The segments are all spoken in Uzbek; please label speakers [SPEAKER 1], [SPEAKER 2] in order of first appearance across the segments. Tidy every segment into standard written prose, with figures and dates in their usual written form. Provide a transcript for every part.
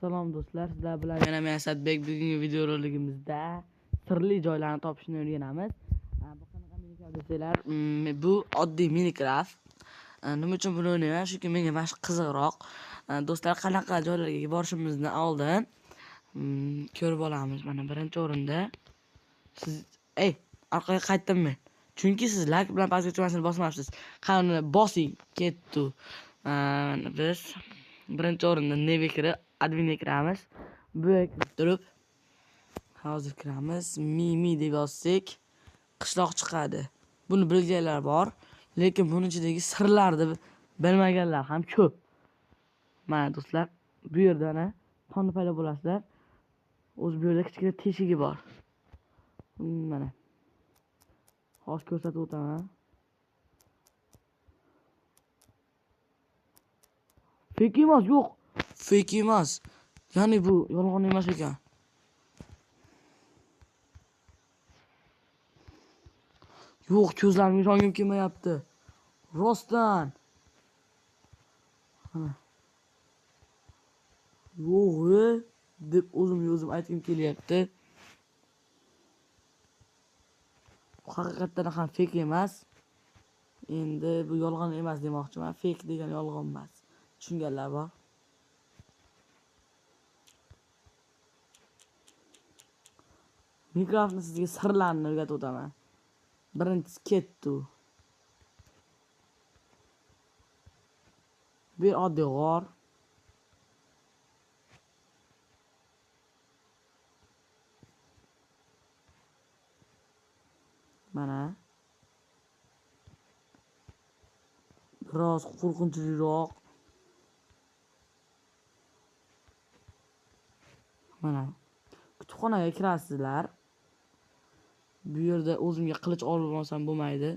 [SPEAKER 1] Salom do'stlar, sizlar bilan yana men Asadbek. Bugungi videoroligimizda sirli joylarni topishni o'rganamiz. Bu qanaqa Minecraft desanglar, bu oddiy Minecraft. Nima uchun buni o'ynayman? Chunki menga mana shu qiziqroq. Do'stlar, qanaqa joylarga borishimizdan oldin ko'rib olamiz. Mana birinchi o'rinda siz orqaga qaytdim men. Chunki siz like bilan pastga tugmasini bosmabsiz. Qani bosing, ketdi. Biz birinchi o'rinda nega kirib adminga kiramiz. Bu yerga turib hozir kiramiz. Mi deb yozsak qishloq chiqadi. Buni bilganlar bor, lekin buning ichidagi sirlarni bilmaganlar ham ko'p. Mana do'stlar, bu yerda tonni paydo bo'lasizlar. O'zi bu yerda kichkina teshigi bor. Mana hozir ko'rsatib o'taman. Fake emas, yo'q. Fake emas. Ya'ni bu yolg'on emas ekan. Yo'q, ko'zlarimga ishongim kelmayapti. Rostdan. Yo'q, deb o'zim aytgim kelyapti. Haqiqatdan ham fake emas. Endi bu yolg'on emas demoqchiman. Fake degan yolg'on emas. Tushunganlar bor. Minecraftni sizga sirlarini o'rgatib o'taman. Birinchisi ketdi. Bir oddiy g'or. Mana biroz qo'rqinchliroq. Mana kutubxonaga kirasizlar. Bu yerda o'zimga qilich olib olsam bo'lmaydi.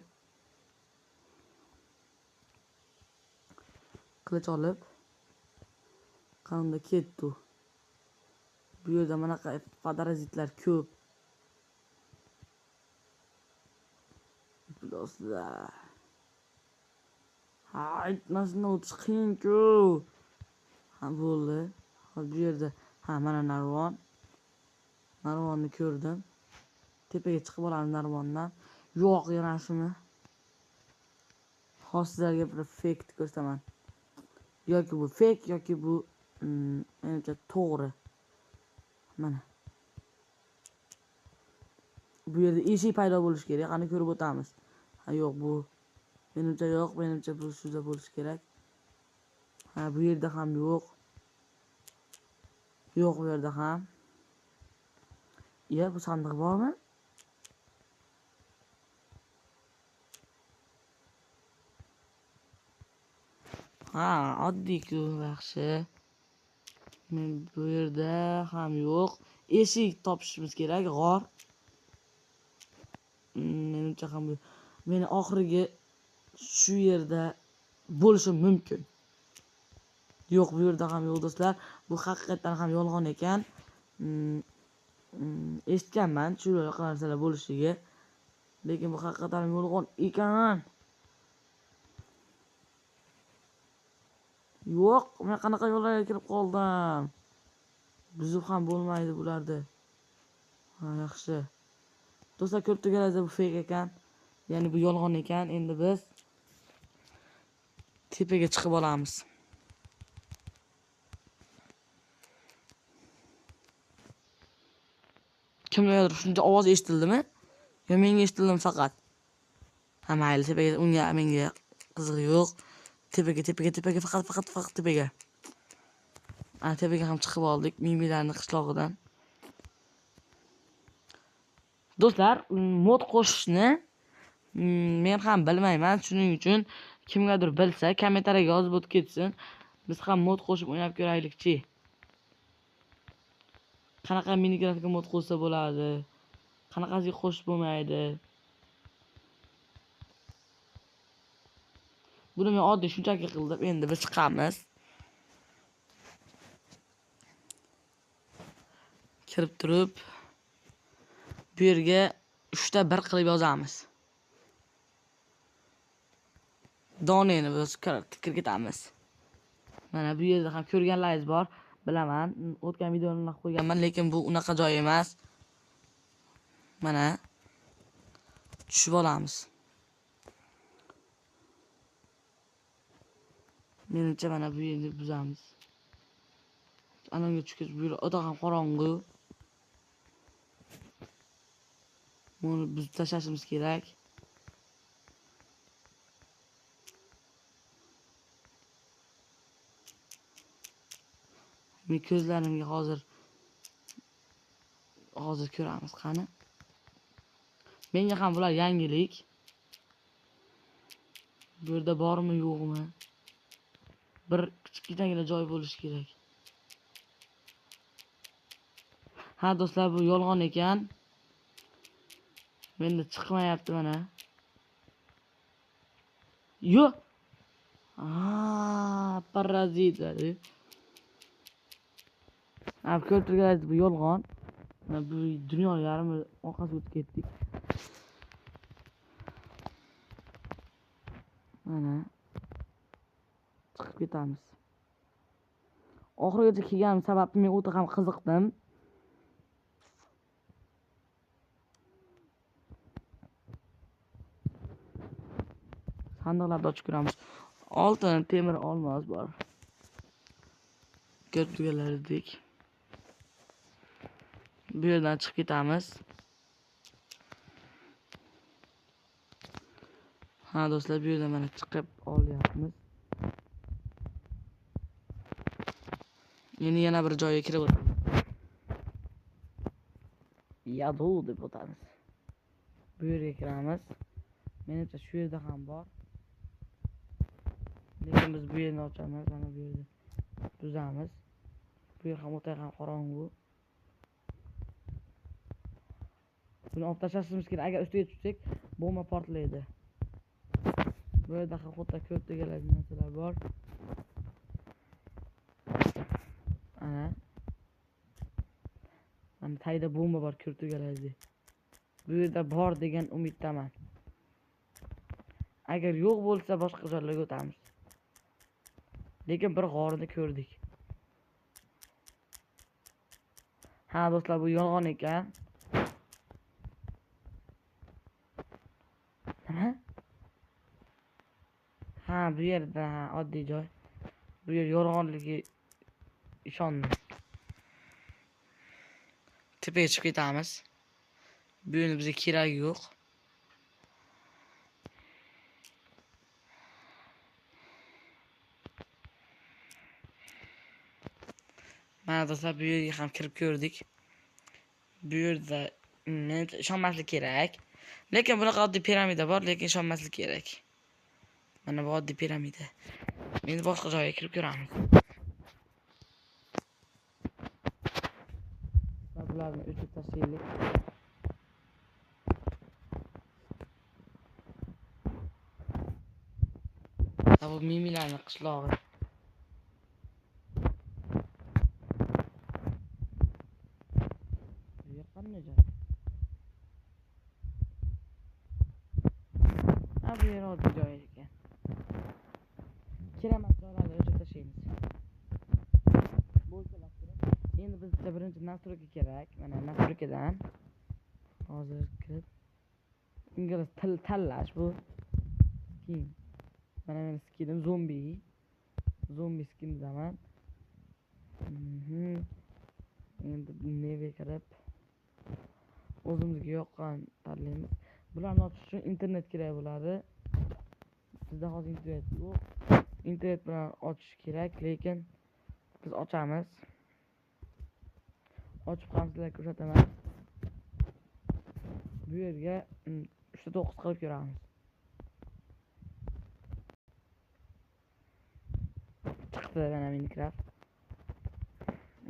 [SPEAKER 1] Qilich olib qanday ketdi. Bu yerda mana parazitlar ko'p. Do'stlar, aytmasdan o'tish qiyin-ku. Bo'ldi. Hozir bu yerda mana narvonni ko'rdim. Tepaga chiqib olamiz narvondan. Yo'q, yana shuni. Hozir sizlarga bir fake ko'rsataman. Yoki bu fake yoki bu menimcha to'g'ri. Mana bu yerda eshik paydo bo'lishi kerak. Qani ko'rib o'tamiz. Yo'q, bu menimcha yo'q. Menimcha bu shuda bo'lishi kerak. Bu yerda ham yo'q. Yo'q, bu yerda ham. Bu sandiq bormi? Oddiy-ku, yaxshi. Bu yerda ham yo'q. Eshik topishimiz kerak, g'or. Menimcha ham bu. Meni oxirgi shu yerda bo'lishi mumkin. Yo'q, bu yerda ham yo'q do'stlar. Bu haqiqatan ham yolg'on ekan. Eshitganman shu narsalar bo'lishiga. Lekin bu haqiqatan yolg'on ekan. Yo'q, men qanaqa yo'llarga kirib qoldim. Buzib ham bo'lmaydi bularni. Yaxshi. Do'stlar, ko'rib turganingizdek bu fake ekan. Ya'ni bu yolg'on ekan. Endi biz tepaga chiqib olamiz. Kimlardir shuncha ovoz eshitildimi? Yo menga eshitildimi faqat? Mayli, tepaga unga menga qizig'i yo'q. Tepaga faqat tepaga. Tepaga ham chiqib oldik Mimilarning qishlog'idan. Do'stlar, mod qo'shishni men ham bilmayman. Shuning uchun kimgadir bilsa kommentariyaga yozib o'tib ketsin. Biz ham mod qo'shib o'ynab ko'raylikchi. Qanaqa Minecraftga mod qo'shsa bo'ladi? Qanaqasiga qo'shib bo'lmaydi? Buni men oddiy shunchaki qildim. Endi biz chiqamiz. Kirib turib bu yerga 3 ta 1 qilib yozamiz. Doneni biz kirib ketamiz. Mana bu yerda ham ko'rganlaringiz bor. Bilaman, o'tgan videolarni qo'yganman, lekin bu unaqa joy emas. Mana tushib olamiz. Menimcha mana bu yerni buzamiz. Anonga chiqish bu yer o'ta ham qorong'u. Buni buzib tashlashimiz kerak. Men ko'zlarimga hozir ko'ramiz qani. Menga ham bular yangilik. Bu yerda bormi yo'qmi? Bir kichkinagina joy bo'lishi kerak. Ha do'stlar, bu yolg'on ekan. Menda chiqmayapti mana. Yo'q. Parazit. Ab ko'rib turganingiz bu yolg'on. Mana bu dunyo yarmi orqasiga o'tib ketdik. Mana chiqib ketamiz. Oxirigacha kelganim sababli men o'ta ham qiziqdim. Sandiqlarni ochib ko'ramiz. Oltin, temir, olmos bor. Ko'rib turganlaringizdek. Bu yerdan chiqib ketamiz. Ha do'stlar, bu yerdan mana chiqib olyapmiz. Endi yana bir joyga kirib o'tamiz. Yadu deb o'tamiz. Bu yerga kiramiz. Menimcha shu yerda ham bor. Lekin biz bu yerni ochamiz, mana bu yerda buzamiz. Bu yer ham o'ta ham qorong'u. Buni olib tashlashimiz kerak. Agar ustiga tushsak, bomba portlaydi. Bu yerda ham xuddi ko'p deganlar narsalar bor. Mana tagida bomba bor, ko'rib turganingizdek. Bu yerda bor degan umiddaman. Agar yo'q bo'lsa, boshqa joylarga o'tamiz. Lekin bir g'orni ko'rdik. Ha do'stlar, bu yolg'on ekan. Nima? Ha, bu yerda oddiy joy. Bu yer yolg'onligi ishondim. Tepaga chiqib ketamiz. Bu yerning bizga keragi yo'q. Mana do'stlar, bu yerga ham kirib ko'rdik. Bu yerda menimcha ishonmaslik kerak. Lekin bunaqa oddiy piramida bor, lekin ishonmaslik kerak. Mana bu oddiy piramida. Endi boshqa joyga kirib ko'ramiz. Bularni o'chirib tashlaylik. Bu mimilarning qishlog'i. Bu yer qanday joy? Bu yer oddiy joy ekan. Kerak joylarni o'chirib tashlaymiz. Endi bizga birinchi nastroyka kerak. Mana nastroykadan hozir kirib ingliz til tanlash bu. Skin. Mana men skinim zombi skindaman. Endi nega kirib o'zimizga yoqqan tanlaymiz. Bularni ochish uchun internet kerak bo'ladi. Bizda hozir internet yo'q. Internet bilan ochish kerak, lekin biz ochamiz. Ochib ham sizlarga ko'rsataman. Bu yerga 3 qilib ko'ramiz. Chiqdi mana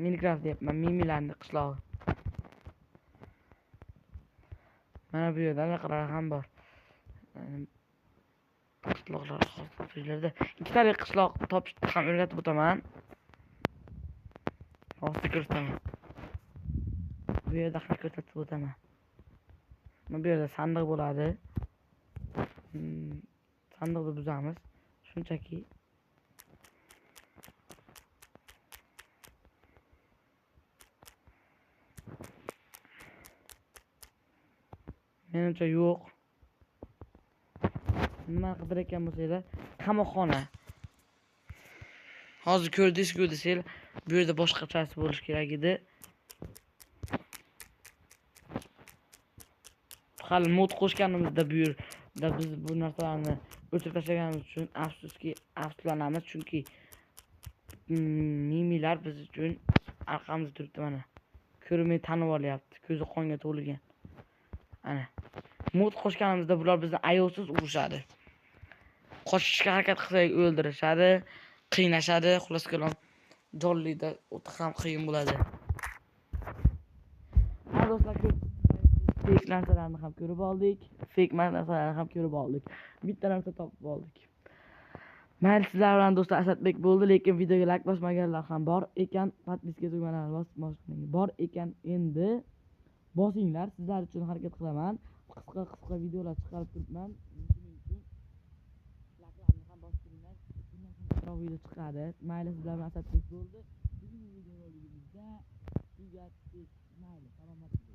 [SPEAKER 1] Minecraft deyapman, mimilarning qishlog'i. Mana bu yerda allaqalar ham bor. Qishloqlar hozirlarda ikkitalik qishloq topishni ham o'rgatib o'taman. Hozir ko'rsataman. Bu yerda ham ko'rsatib o'taman. Bu yerda sandiq bo'ladi. Sandiqni buzamiz. Shunchaki Menimcha yo'q. Nima qidirayotgan bo'lsanglar, qamoqxona. Hozir ko'rdingiz-ku desanglar, bu yerda boshqachasi bo'lish kerak edi. Hali mod qo'shganimizda bu yerda biz bu narsalarni o'chirib tashlaganimiz uchun afsuslanamiz, chunki mimilar biz uchun orqamizda turibdi mana. Ko'rmay tanib olyapti, ko'zi qonga to'lgan. Ana. Mod qo'shganimizda bular bizni ayovsiz urishadi. Qochishga harakat qilsak o'ldirishadi, qiynashadi, xullas kalom jonlida o'ta ham qiyin bo'ladi. Ha do'stlar, fake narsalarni ham ko'rib oldik, fake narsalarni ham ko'rib oldik. Bitta narsa topib oldik. Mayli, sizlar bilan do'stlar Asadbek bo'ldi, lekin videoga like bosmaganlar ham bor ekan, podpiska tugmalarini bosmagan bor ekan, endi bosinglar, sizlar uchun harakat qilaman. Qisqa videolar chiqarib turibman. Shuning uchun like'larni ham bostiringlar. Bundan ko'proq video chiqadi. Mayli, sizlar bilan Asadbek bo'ldi. Bugungi videoligimizda tugatdik. Mayli, salomat bo'ling.